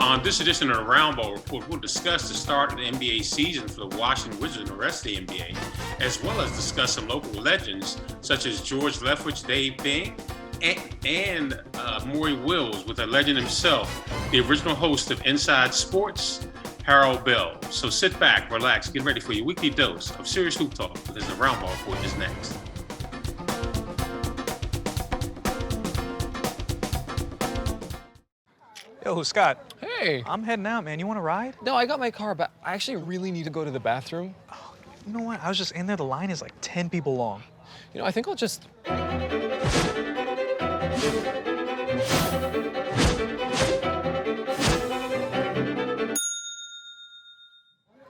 On this edition of the Roundball Report, we'll discuss the start of the NBA season for the Washington Wizards and the rest of the NBA, as well as discuss some local legends such as George Leftwich, Dave Bing, and Maury Wills, with a legend himself, the original host of Inside Sports, Harold Bell. So sit back, relax, get ready for your weekly dose of serious hoop talk, because the Roundball Report is next. Yo, Scott. Hey. I'm heading out, man. You want to ride? No, I got my car, but I actually really need to go to the bathroom. Oh, you know what? I was just in there. The line is like 10 people long. You know, I think I'll just...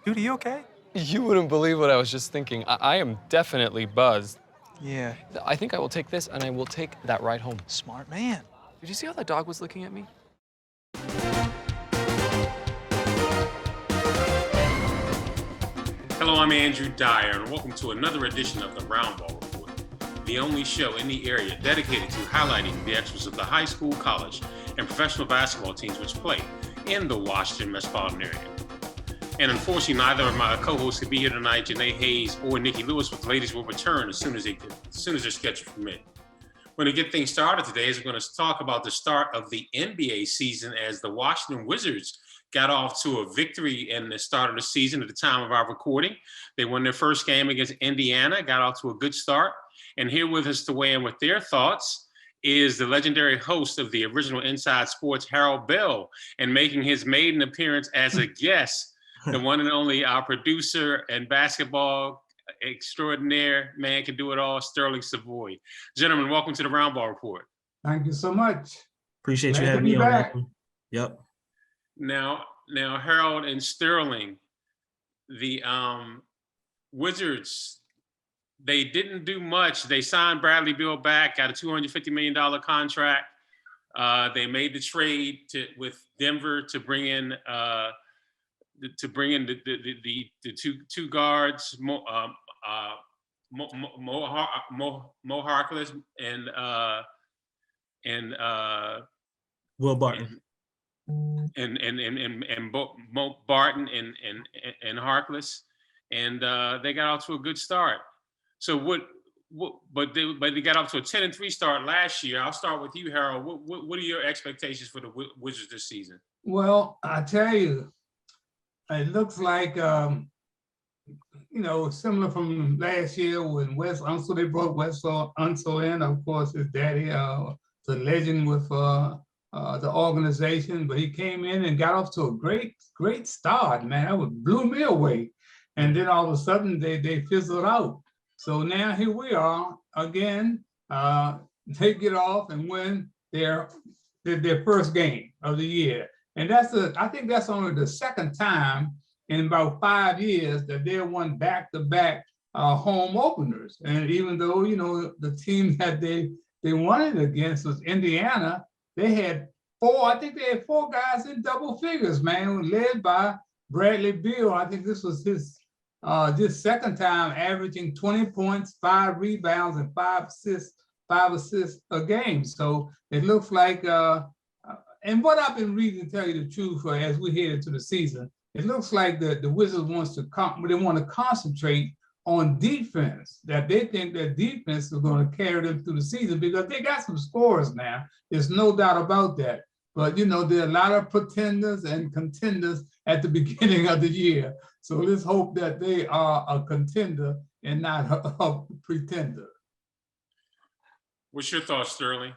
Dude, are you okay? You wouldn't believe what I was just thinking. I am definitely buzzed. Yeah. I think I will take this, and I will take that ride home. Smart man. Did you see how that dog was looking at me? Hello, I'm Andrew Dyer, and welcome to another edition of the Roundball Report, the only show in the area dedicated to highlighting the extras of the high school, college, and professional basketball teams which play in the Washington metropolitan area. And unfortunately, neither of my co-hosts could be here tonight, Janae Hayes or Nikki Lewis, but the ladies will return as soon as their schedule permits. We're going to get things started today as we're going to talk about the start of the NBA season as the Washington Wizards got off to a victory in the start of the season at the time of our recording. They won their first game against Indiana, got off to a good start. And here with us to weigh in with their thoughts is the legendary host of the original Inside Sports, Harold Bell, and making his maiden appearance as a guest, the one and only our producer and basketball extraordinaire, man can do it all, Sterling Savoy. Gentlemen, welcome to the Roundball Report. Thank you so much. Appreciate you having me on. Yep. Now, Harold and Sterling, the Wizards, they didn't do much. They signed Bradley Beal back, got a $250 million contract. They made the trade with Denver to bring in the two guards, Mo Harkless and Will Barton. And Mo Barton and Harkless, and they got off to a good start. So but they got off to a 10-3 start last year. I'll start with you, Harold. What are your expectations for the Wizards this season? Well, I tell you, it looks like similar from last year when Wes Unseld, they brought Wes Unseld in. Of course, his daddy, the legend with the organization, but he came in and got off to a great start, man. That blew me away. And then all of a sudden they fizzled out. So now here we are again. They get off and win their first game of the year. And I think that's only the second time in about 5 years that they won back-to-back home openers. And even though, the team that they won it against was Indiana, they had four guys in double figures, man, led by Bradley Beal. I think this was his second time averaging 20 points, 5 rebounds, and 5 assists a game. So it looks like, and what I've been reading, to tell you the truth, as we head into the season, it looks like the Wizards want to concentrate on defense, that they think that defense is going to carry them through the season because they got some scores now. There's no doubt about that. But, there are a lot of pretenders and contenders at the beginning of the year. So let's hope that they are a contender and not a pretender. What's your thoughts, Sterling?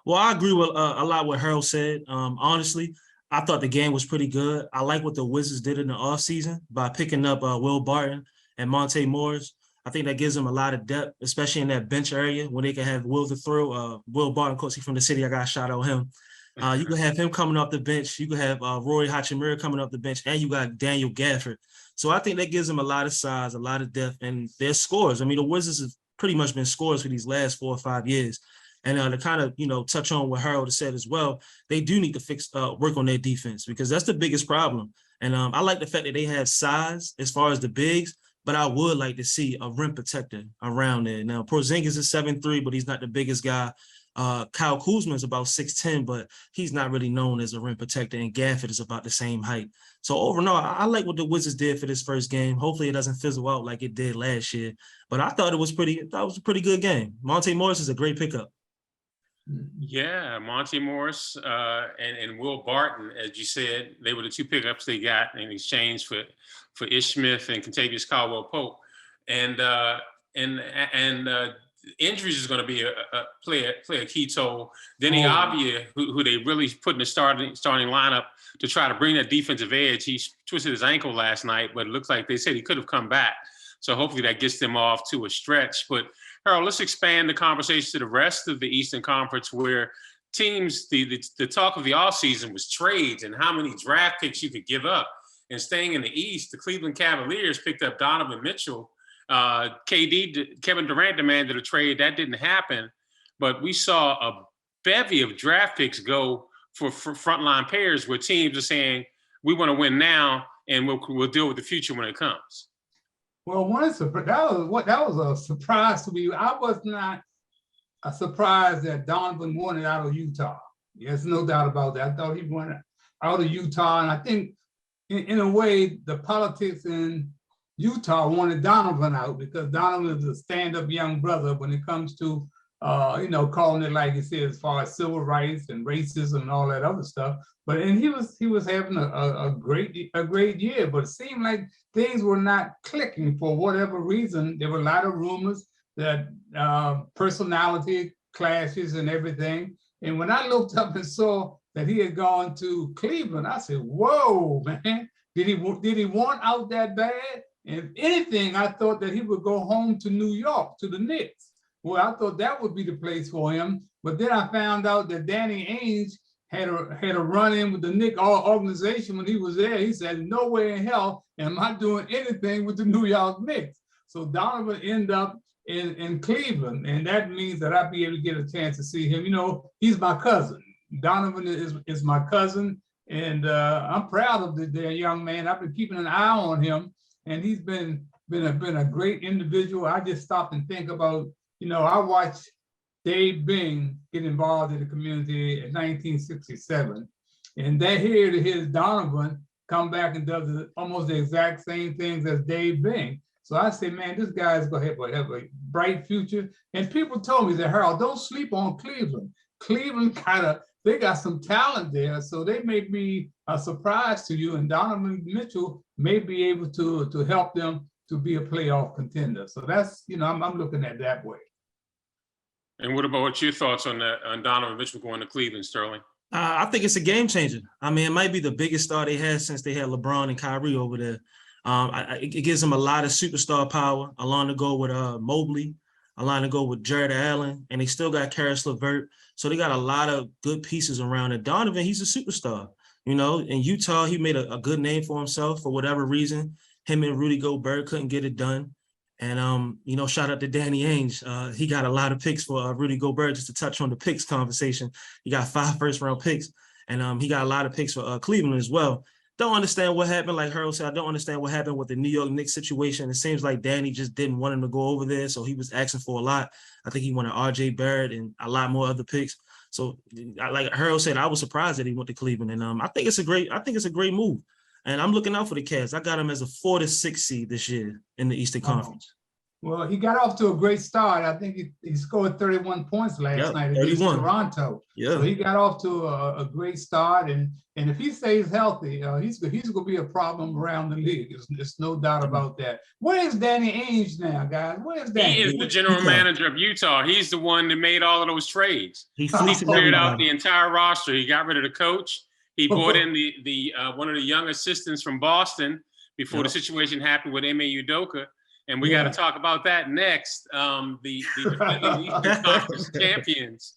Well, I agree with a lot what Harold said. Honestly, I thought the game was pretty good. I like what the Wizards did in the offseason by picking up Will Barton and Monte Morris. I think that gives them a lot of depth, especially in that bench area when they can have Will to throw. Will Barton, of course, he's from the city. I got a shout out him. You can have him coming off the bench. You can have Rory Hachimura coming off the bench, and you got Daniel Gafford. So I think that gives them a lot of size, a lot of depth, and their scores. I mean, the Wizards have pretty much been scorers for these last 4 or 5 years. And to kind of, touch on what Harold has said as well, they do need to work on their defense because that's the biggest problem. And I like the fact that they have size as far as the bigs, but I would like to see a rim protector around there. Now, Porzingis is 7'3", but he's not the biggest guy. Kyle Kuzma is about 6'10", but he's not really known as a rim protector, and Gafford is about the same height. So overall, I like what the Wizards did for this first game. Hopefully it doesn't fizzle out like it did last year, but I thought it was a pretty good game. Monte Morris is a great pickup. Yeah, Monte Morris and Will Barton, as you said, they were the two pickups they got in exchange for Ish Smith and Contavious Caldwell-Pope. And injuries is going to be play a key toll. Denny Avia, who they really put in the starting lineup to try to bring that defensive edge. He twisted his ankle last night, but it looks like they said he could have come back. So hopefully that gets them off to a stretch. But Harold, let's expand the conversation to the rest of the Eastern Conference, where teams, the talk of the offseason was trades and how many draft picks you could give up. And staying in the East, the Cleveland Cavaliers picked up Donovan Mitchell. Kevin Durant demanded a trade. That didn't happen. But we saw a bevy of draft picks go for frontline pairs where teams are saying, we want to win now and we'll deal with the future when it comes. Well, that was a surprise to me. I was not surprised that Donovan wanted out of Utah. There's no doubt about that. I thought he wanted out of Utah, and I think in a way the politics in Utah wanted Donovan out because Donovan is a stand-up young brother when it comes to calling it like he said as far as civil rights and racism and all that other stuff. But he was having a great year, but it seemed like things were not clicking for whatever reason. There were a lot of rumors that personality clashes and everything. And when I looked up and saw that he had gone to Cleveland, I said, "Whoa, man! Did he want out that bad?" And if anything, I thought that he would go home to New York to the Knicks. Well, I thought that would be the place for him. But then I found out that Danny Ainge had a run-in with the Knicks organization when he was there. He said, "No way in hell am I doing anything with the New York Knicks." So Donovan ended up in Cleveland, and that means that I'll be able to get a chance to see him. He's my cousin. Donovan is my cousin, and I'm proud of the young man. I've been keeping an eye on him, and he's been a great individual. I just stop and think about, I watched Dave Bing get involved in the community in 1967, and that here to his Donovan come back and does almost the exact same things as Dave Bing. So I say, man, this guy's going to have a bright future. And people told me that, Harold, don't sleep on Cleveland. Cleveland they got some talent there, so they may be a surprise to you. And Donovan Mitchell may be able to help them to be a playoff contender. So that's, I'm looking at that way. And what your thoughts on that, on Donovan Mitchell going to Cleveland, Sterling? I think it's a game changer. I mean, it might be the biggest star they had since they had LeBron and Kyrie over there. It gives them a lot of superstar power, along to go with Mobley, along to go with Jared Allen, and they still got Karis LeVert. So they got a lot of good pieces around it. Donovan, he's a superstar. In Utah, he made a good name for himself for whatever reason. Him and Rudy Gobert couldn't get it done. And, shout out to Danny Ainge. He got a lot of picks for Rudy Gobert, just to touch on the picks conversation. He got 5 first-round picks, and he got a lot of picks for Cleveland as well. Don't understand what happened. Like Harold said, I don't understand what happened with the New York Knicks situation. It seems like Danny just didn't want him to go over there, so he was asking for a lot. I think he wanted R.J. Barrett and a lot more other picks. So, like Harold said, I was surprised that he went to Cleveland, and I think it's a great move. And I'm looking out for the Cavs. I got him as a 4 to 6 seed this year in the Eastern Conference. Well, he got off to a great start. I think he scored 31 points last night against Toronto. Yeah. So he got off to a great start, and if he stays healthy, he's going to be a problem around the league. There's no doubt about that. Where is Danny Ainge now, guys? Where is Danny? He is the general manager of Utah. He's the one that made all of those trades. He cleared out the entire roster. He got rid of the coach. He brought in the one of the young assistants from Boston before the situation happened with Ime Udoka. And we got to talk about that next. The Eastern Conference champions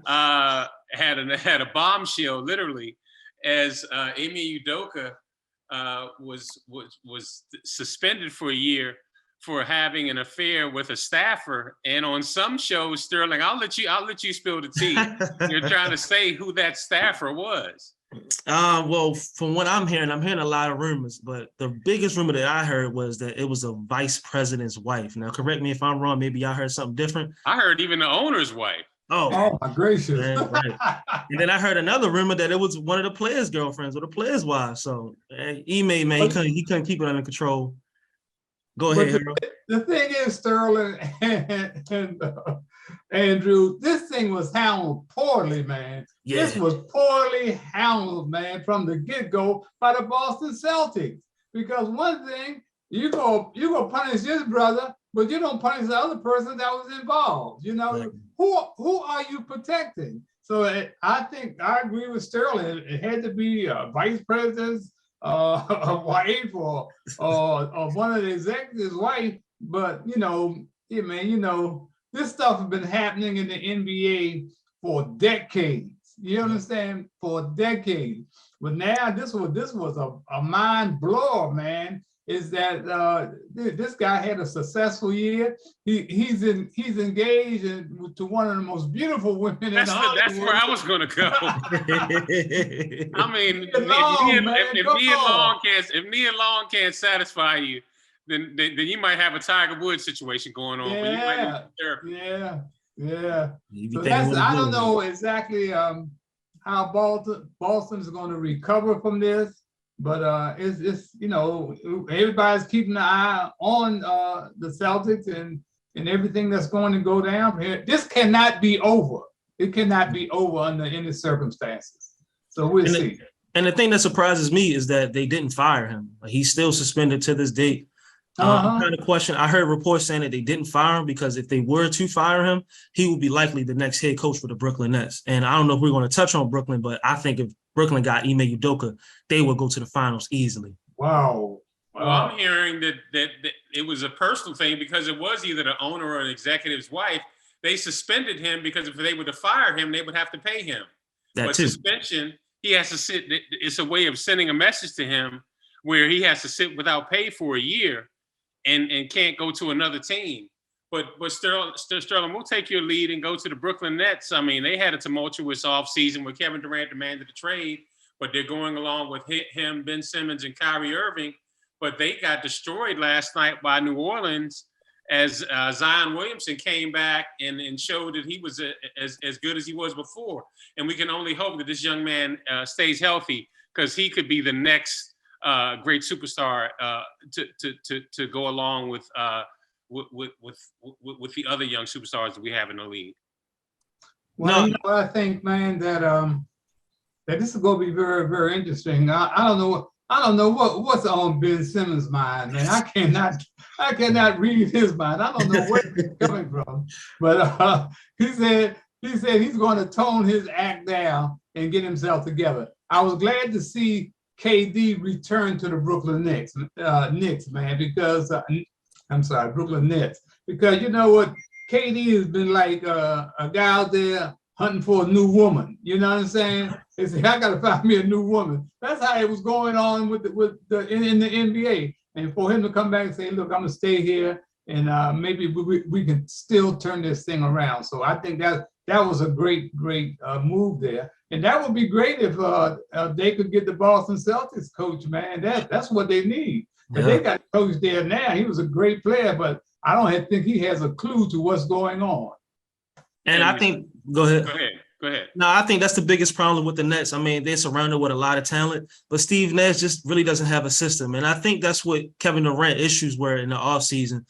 had a bombshell, literally, as Ime Udoka was suspended for a year for having an affair with a staffer. And on some shows, Sterling, I'll let you spill the tea. You're trying to say who that staffer was. Well, from what I'm hearing a lot of rumors, but the biggest rumor that I heard was that it was a vice president's wife. Now, correct me if I'm wrong. Maybe y'all heard something different. I heard even the owner's wife. Oh, Oh my gracious! man, right. And then I heard another rumor that it was one of the players' girlfriends or the players' wives. So Ime, man, he couldn't keep it under control. Go ahead, But Harold. the thing is, Sterling and Andrew, this thing was handled poorly, man. Yeah. This was poorly handled, man, from the get-go by the Boston Celtics. Because one thing, you go punish this brother, but you don't punish the other person that was involved. You know, Exactly. who are you protecting? So I think I agree with Sterling. It had to be vice presidents, a wife, or one of the executives' wife. But yeah, man, this stuff has been happening in the NBA for decades. You understand? For decades. But now this was a mind blower, man. Is that this guy had a successful year? He's engaged to one of the most beautiful women in Hollywood. That's where I was going to go. I mean, if Nia Long can't satisfy you, then you might have a Tiger Woods situation going on. But you might yeah. So I don't know exactly how Boston's going to recover from this. But it's everybody's keeping an eye on the Celtics and everything that's going to go down here. This cannot be over. It cannot be over under any circumstances. So we'll see. And the thing that surprises me is that they didn't fire him. He's still suspended to this date. Kind of question. I heard reports saying that they didn't fire him because if they were to fire him, he would be likely the next head coach for the Brooklyn Nets. And I don't know if we're going to touch on Brooklyn, but I think if Brooklyn got Ime Udoka, they would go to the finals easily. Wow. Well, I'm hearing that it was a personal thing because it was either the owner or an executive's wife. They suspended him because if they were to fire him, they would have to pay him. But suspension, he has to sit. It's a way of sending a message to him where he has to sit without pay for a year and can't go to another team. But Sterling, we'll take your lead and go to the Brooklyn Nets. I mean, they had a tumultuous offseason where Kevin Durant demanded a trade, but they're going along with him, Ben Simmons, and Kyrie Irving. But they got destroyed last night by New Orleans as Zion Williamson came back and showed that he was as good as he was before. And we can only hope that this young man stays healthy because he could be the next great superstar to go along with the other young superstars that we have in the league. Well, I think, man, that this is going to be very, very interesting. I don't know what's on Ben Simmons' mind, man. I cannot read his mind. I don't know where he's coming from. But he said he's going to tone his act down and get himself together. I was glad to see KD return to the Brooklyn Nets, man, because Brooklyn Nets, because you know what, KD has been like a guy out there hunting for a new woman. You know what I'm saying? He said, I got to find me a new woman. That's how it was going on in the NBA. And for him to come back and say, look, I'm gonna stay here, and maybe we can still turn this thing around. So I think that was a great move there. And that would be great if they could get the Boston Celtics coach, man. That's what they need. But they got a coach there now. He was a great player, but I don't think he has a clue to what's going on. And I think, go ahead. Go ahead. No, I think that's the biggest problem with the Nets. I mean, they're surrounded with a lot of talent, but Steve Nash just really doesn't have a system. And I think that's what Kevin Durant issues were in the offseason.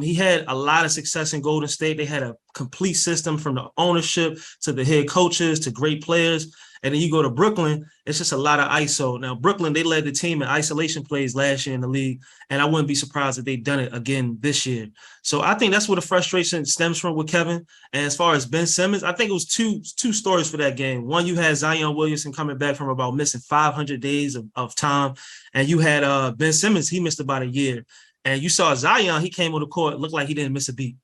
He had a lot of success in Golden State. They had a complete system from the ownership to the head coaches to great players. And then you go to Brooklyn, it's just a lot of ISO. Now, Brooklyn, they led the team in isolation plays last year in the league, and I wouldn't be surprised if they've done it again this year. So I think that's where the frustration stems from with Kevin. And as far as Ben Simmons, I think it was two stories for that game. One, you had Zion Williamson coming back from about missing 500 days of time, and you had Ben Simmons, he missed about a year. And you saw Zion, he came on the court, looked like he didn't miss a beat.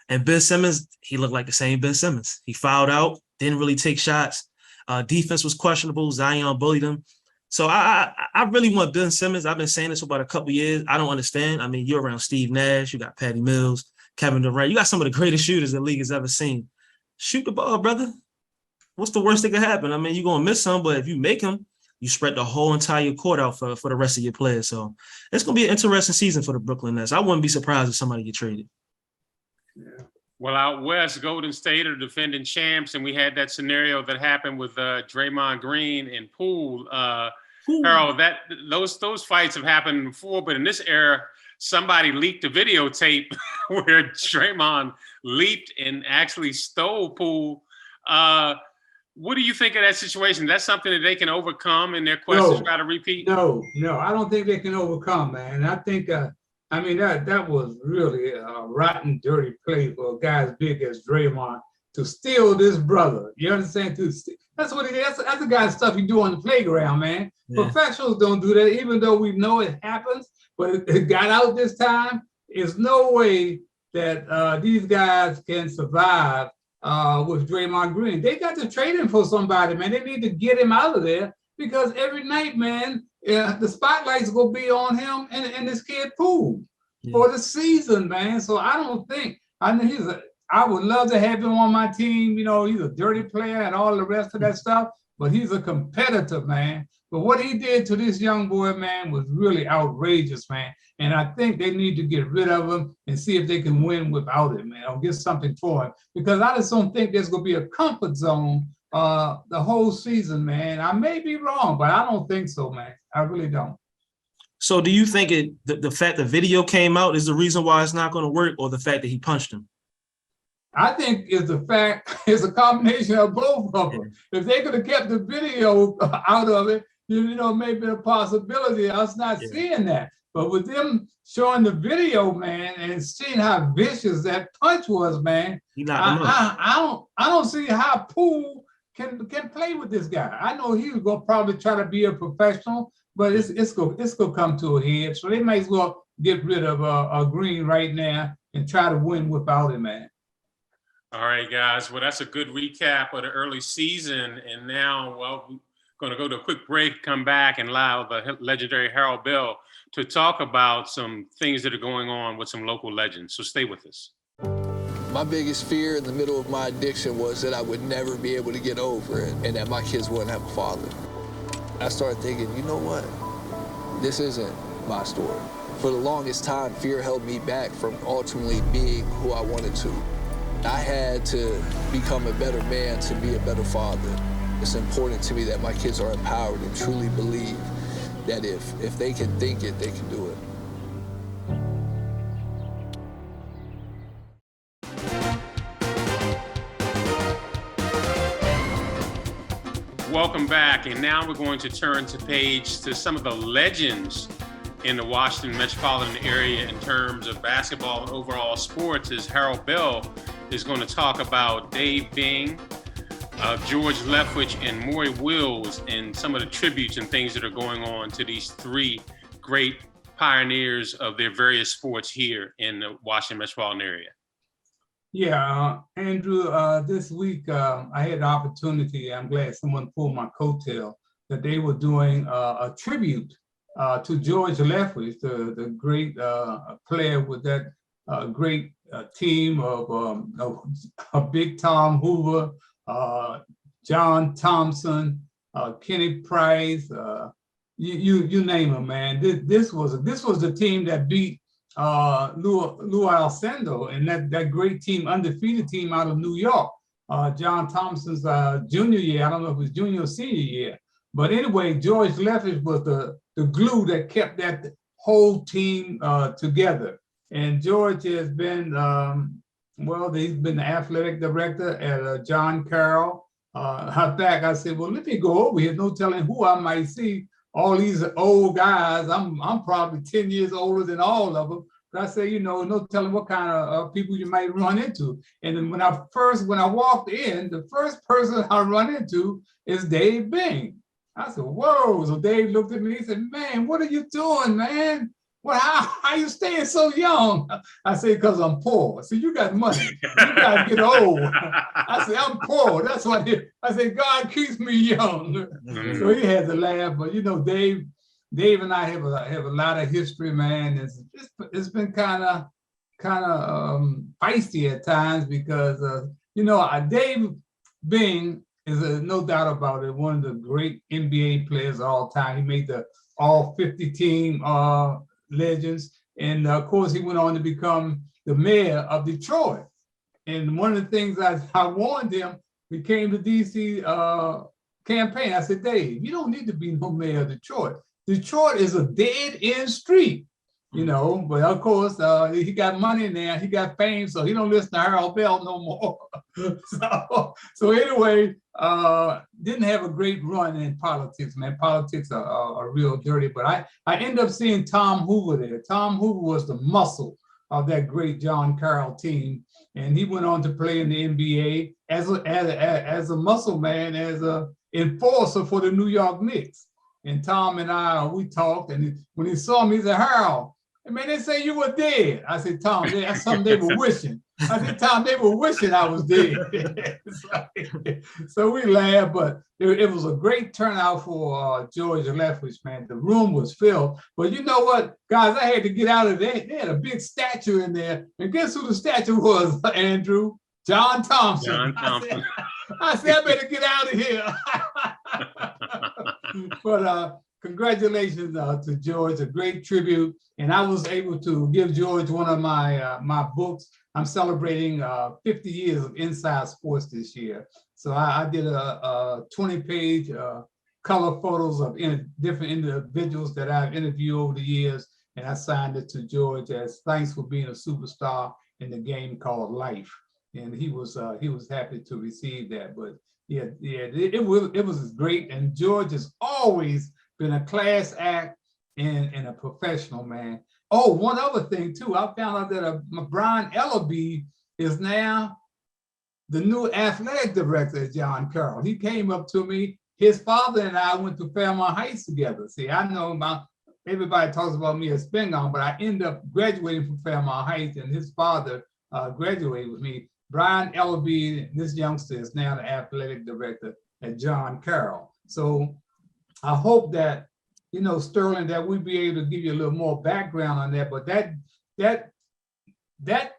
And Ben Simmons, he looked like the same Ben Simmons. He fouled out, didn't really take shots. Defense was questionable. Zion bullied him. So I really want Ben Simmons. I've been saying this for about a couple of years. I don't understand. I mean, you're around Steve Nash. You got Patty Mills, Kevin Durant. You got some of the greatest shooters the league has ever seen. Shoot the ball, brother. What's the worst that could happen? I mean, you're going to miss some, but if you make them, you spread the whole entire court out for the rest of your players. So it's going to be an interesting season for the Brooklyn Nets. I wouldn't be surprised if somebody get traded. Yeah. Well, out west, Golden State are defending champs, and we had that scenario that happened with Draymond Green and Poole. Harold, those fights have happened before, but in this era, somebody leaked a videotape where Draymond leaped and actually stole Poole. What do you think of that situation? That's something that they can overcome in their quest to try to repeat? No, I don't think they can overcome, man. I think, that was really a rotten, dirty play for a guy as big as Draymond to steal this brother. You understand? That's what it is. That's the kind of stuff you do on the playground, man. Yeah. Professionals don't do that, even though we know it happens, but it got out this time. There's no way that these guys can survive with Draymond Green. They got to trade him for somebody, man. They need to get him out of there because every night, man, the spotlight's gonna be on him and this kid Poole for the season, man. So I don't think, I would love to have him on my team. You know, he's a dirty player and all the rest of that stuff, but he's a competitor, man. But what he did to this young boy, man, was really outrageous, man. And I think they need to get rid of him and see if they can win without him, man, or get something for him. Because I just don't think there's going to be a comfort zone the whole season, man. I may be wrong, but I don't think so, man. I really don't. So do you think the fact the video came out is the reason why it's not going to work, or the fact that he punched him? I think it's a combination of both of them. If they could have kept the video out of it, maybe a possibility of us not seeing that. But with them showing the video, man, and seeing how vicious that punch was, man, I don't see how Poole can play with this guy. I know he was gonna probably try to be a professional, but it's gonna come to a head. So they might as well get rid of Green right now and try to win without him, man. All right, guys. Well, that's a good recap of the early season. And now, we're going to go to a quick break, come back, and allow the legendary Harold Bell to talk about some things that are going on with some local legends. So stay with us. My biggest fear in the middle of my addiction was that I would never be able to get over it and that my kids wouldn't have a father. I started thinking, you know what? This isn't my story. For the longest time, fear held me back from ultimately being who I wanted to. I had to become a better man to be a better father. It's important to me that my kids are empowered and truly believe that if they can think it, they can do it. Welcome back, and now we're going to turn to some of the legends in the Washington metropolitan area in terms of basketball and overall sports, as Harold Bell is going to talk about Dave Bing, George Leftwich, and Maury Wills, and some of the tributes and things that are going on to these three great pioneers of their various sports here in the Washington metropolitan area. Yeah, Andrew, this week I had the opportunity, I'm glad someone pulled my coattail, that they were doing a tribute to George Leftwich, the great player with that great team of Big Tom Hoover, John Thompson, Kenny Price, you name them, man. This was the team that beat Lou Alcindor and that great team, undefeated team out of New York. John Thompson's junior year, I don't know if it was junior or senior year, but anyway, George Leftwich was the glue that kept that whole team together. And George has been, he's been the athletic director at John Carroll. I said, well, let me go over here, no telling who I might see. All these old guys, I'm probably 10 years older than all of them. But I say, no telling what kind of people you might run into. And then when I walked in, the first person I run into is Dave Bing. I said, whoa. So Dave looked at me, he said, man, what are you doing, man? Well, how you staying so young? I said, because I'm poor. So you got money. You got to get old. I said, I'm poor. That's what I said, God keeps me young. Mm-hmm. So he had to laugh. But, Dave and I have a lot of history, man. It's been kind of feisty at times because, Dave Bing is no doubt about it, one of the great NBA players of all time. He made the all 50 team legends. And of course, he went on to become the mayor of Detroit. And one of the things I warned him, we came to DC campaign. I said, Dave, you don't need to be no mayor of Detroit. Detroit is a dead end street, you know, but of course, he got money now, he got fame, so he don't listen to Harold Bell no more. so anyway, didn't have a great run in politics, man. Politics are real dirty, but I ended up seeing Tom Hoover there. Tom Hoover was the muscle of that great John Carroll team, and he went on to play in the NBA as a muscle man, as a enforcer for the New York Knicks. And Tom and I, we talked, and when he saw me, he said, Harold, man, they say you were dead. I said, Tom, that's something they were wishing. I said, Tom, they were wishing I was dead. So we laughed, but it was a great turnout for George Lethbridge, man. The room was filled. But you know what, guys, I had to get out of there. They had a big statue in there. And guess who the statue was, Andrew? John Thompson. John Thompson. I said, I better get out of here. But congratulations to George, a great tribute. And I was able to give George one of my books. I'm celebrating 50 years of Inside Sports this year. So I did a 20-page color photos of different individuals that I've interviewed over the years. And I signed it to George as thanks for being a superstar in the game called life. And he was happy to receive that. But yeah, it was great. And George has always been a class act and a professional, man. Oh, one other thing too, I found out that Brian Ellaby is now the new athletic director at John Carroll. He came up to me. His father and I went to Fairmont Heights together. See, I know about, everybody talks about me as Spingarn, but I ended up graduating from Fairmont Heights, and his father graduated with me. Brian Ellaby, this youngster, is now the athletic director at John Carroll. So I hope that, you know, Sterling, that we'll be able to give you a little more background on that. But that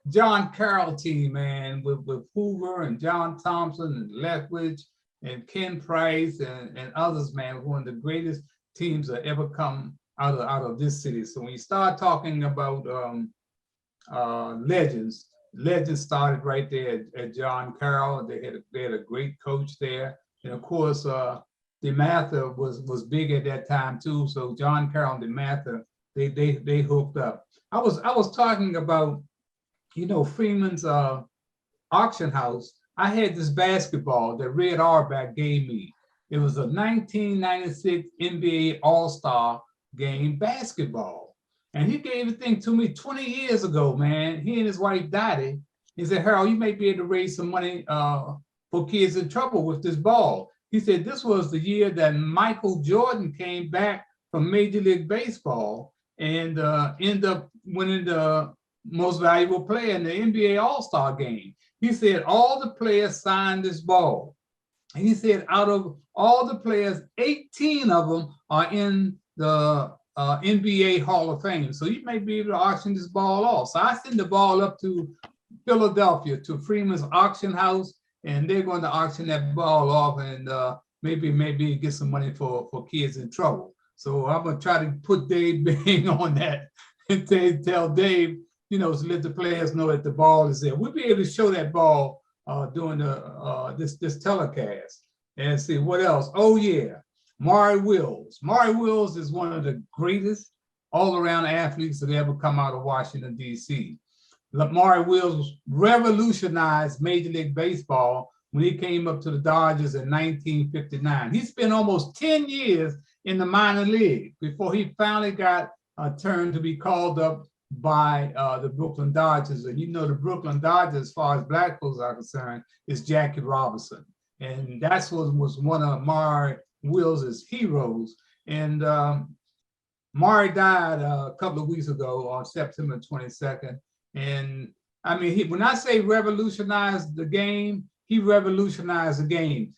John Carroll team, man, with Hoover and John Thompson and Lethbridge and Ken Price and others, man, one of the greatest teams that ever come out of this city. So when you start talking about legends started right there at John Carroll. They had a great coach there, and of course, DeMatha was big at that time too. So John Carroll and DeMatha, they hooked up. I was talking about, you know, Freeman's auction house. I had this basketball that Red Auerbach gave me. It was a 1996 NBA All-Star game basketball. And he gave the thing to me 20 years ago, man. He and his wife, Dottie, he said, Harold, you may be able to raise some money for kids in trouble with this ball. He said, this was the year that Michael Jordan came back from Major League Baseball and ended up winning the most valuable player in the NBA All-Star game. He said, all the players signed this ball. And he said, out of all the players, 18 of them are in the NBA Hall of Fame. So you may be able to auction this ball off. So I send the ball up to Philadelphia, to Freeman's auction house, and they're going to auction that ball off and maybe get some money for kids in trouble. So I'm going to try to put Dave Bing on that and tell Dave, you know, to let the players know that the ball is there. We'll be able to show that ball during this telecast and see what else. Oh yeah, Maury Wills. Maury Wills is one of the greatest all-around athletes that ever come out of Washington, D.C. Maury Wills revolutionized Major League Baseball when he came up to the Dodgers in 1959. He spent almost 10 years in the minor league before he finally got a turn to be called up by the Brooklyn Dodgers. And you know, the Brooklyn Dodgers, as far as black folks are concerned, is Jackie Robinson. And that's what was one of Maury Wills' heroes. And Maury died a couple of weeks ago on September 22nd. And I mean, when I say revolutionized the game, he revolutionized the game.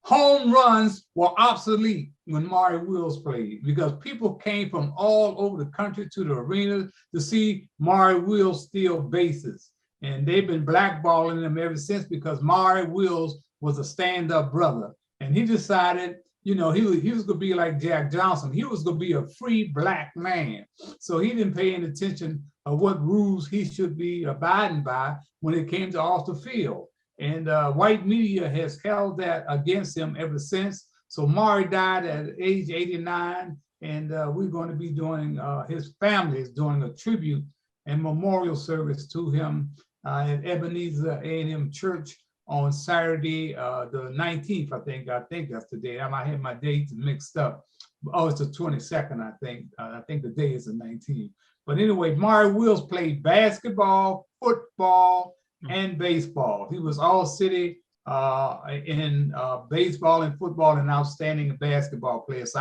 Home runs were obsolete when Maury Wills played because people came from all over the country to the arena to see Maury Wills steal bases. And they've been blackballing him ever since because Maury Wills was a stand-up brother. And he decided, you know, he was going to be like Jack Johnson. He was going to be a free black man. So he didn't pay any attention of what rules he should be abiding by when it came to off the field. And white media has held that against him ever since. So Maury died at age 89, and we're going to be doing, his family is doing a tribute and memorial service to him at Ebenezer A&M Church on Saturday, the 19th, I think that's the day. I might have my dates mixed up. Oh, it's the 22nd, I think. I think the day is the 19th. But anyway, Maury Wills played basketball, football, and baseball. He was all city in baseball and football, and outstanding basketball player. So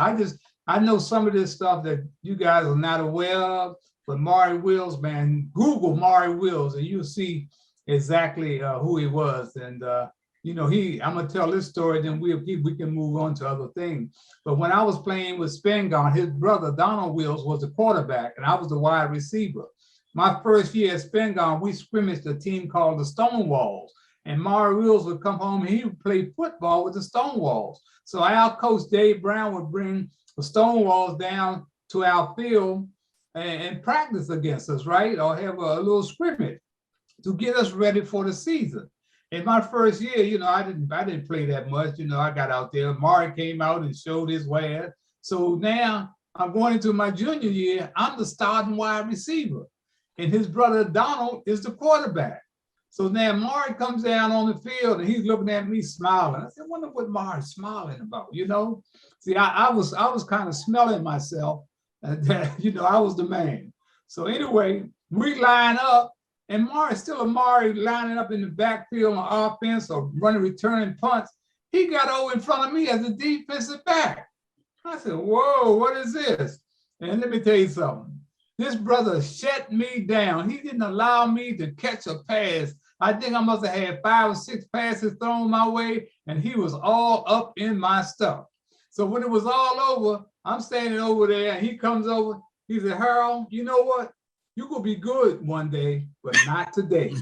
I know some of this stuff that you guys are not aware of, but Maury Wills, man, Google Maury Wills and you'll see exactly who he was. And you know, I'm gonna tell this story, then we can move on to other things. But when I was playing with Spingarn, his brother Donald Wills was the quarterback, and I was the wide receiver. My first year at Spingarn, we scrimmaged a team called the Stonewalls, and Maury Wills would come home and he would play football with the Stonewalls. So our coach Dave Brown would bring the Stonewalls down to our field and practice against us, right? Or have a little scrimmage to get us ready for the season. In my first year, you know, I didn't play that much. You know, I got out there. Maury came out and showed his wares. So now I'm going into my junior year. I'm the starting wide receiver, and his brother Donald is the quarterback. So now Maury comes down on the field and he's looking at me smiling. I said, I wonder what Maury's smiling about, you know? See, I was kind of smelling myself that, you know, I was the man. So anyway, we line up, and Maury lining up in the backfield on offense or running, returning punts. He got over in front of me as a defensive back. I said, whoa, what is this? And let me tell you something. This brother shut me down. He didn't allow me to catch a pass. I think I must have had 5 or 6 passes thrown my way, and he was all up in my stuff. So when it was all over, I'm standing over there, and he comes over. He said, Harold, you know what? You're going to be good one day, but not today.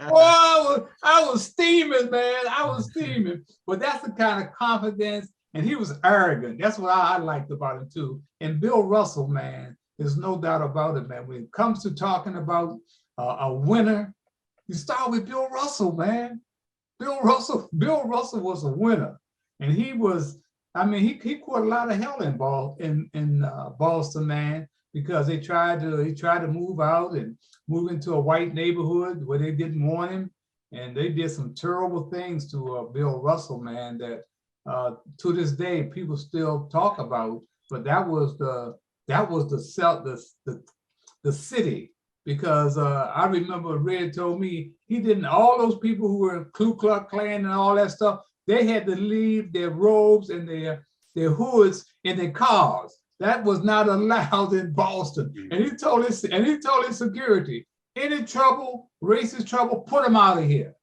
Oh, I was steaming, man. I was steaming. But that's the kind of confidence, and he was arrogant. That's what I liked about him, too. And Bill Russell, man, there's no doubt about it, man. When it comes to talking about a winner, you start with Bill Russell, man. Bill Russell was a winner. And he was, I mean, he caught a lot of hell in Boston, man, because he tried to move out and move into a white neighborhood where they didn't want him. And they did some terrible things to Bill Russell, man, that to this day people still talk about. But that was the city, because I remember Red told me all those people who were Ku Klux Klan and all that stuff, they had to leave their robes and their hoods in their cars. That was not allowed in Boston. And he told his security, any trouble, racist trouble, put them out of here.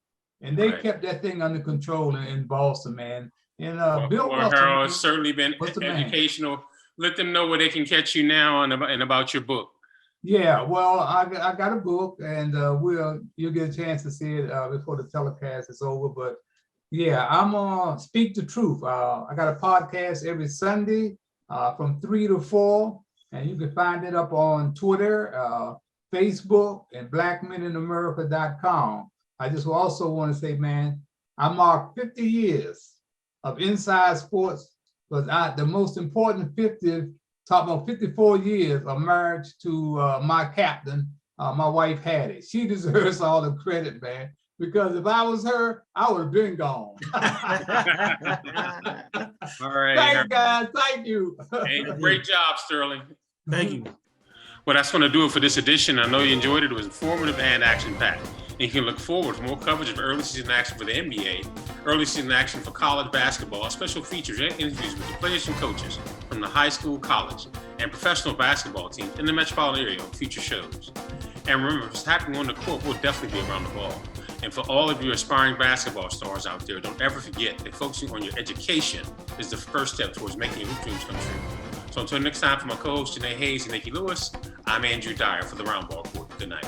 And they kept that thing under control in Boston, man. And Bill Russell, Harold, has certainly been educational. Man. Let them know where they can catch you now and about your book. Yeah, well, I got a book, and you'll get a chance to see it before the telecast is over. But yeah, I'm on Speak the Truth. I got a podcast every Sunday from 3 to 4, and you can find it up on Twitter, Facebook, and blackmeninamerica.com. I just also want to say, man, I marked 50 years of Inside Sports, but the most important 54 years of marriage to my captain, my wife Hattie. She deserves all the credit, man, because if I was her, I would have been gone. All right. Thanks, guys. Thank you. Hey, great job, Sterling. Thank you. Well, that's going to do it for this edition. I know you enjoyed it. It was informative and action-packed. And you can look forward to more coverage of early season action for the NBA, early season action for college basketball, special features and interviews with the players and coaches from the high school, college, and professional basketball teams in the metropolitan area on future shows. And remember, if it's happening on the court, we'll definitely be around the ball. And for all of you aspiring basketball stars out there, don't ever forget that focusing on your education is the first step towards making your dreams come true. So until next time, for my co-hosts Janae Hayes and Nikki Lewis, I'm Andrew Dyer for the Roundball Report. Good night.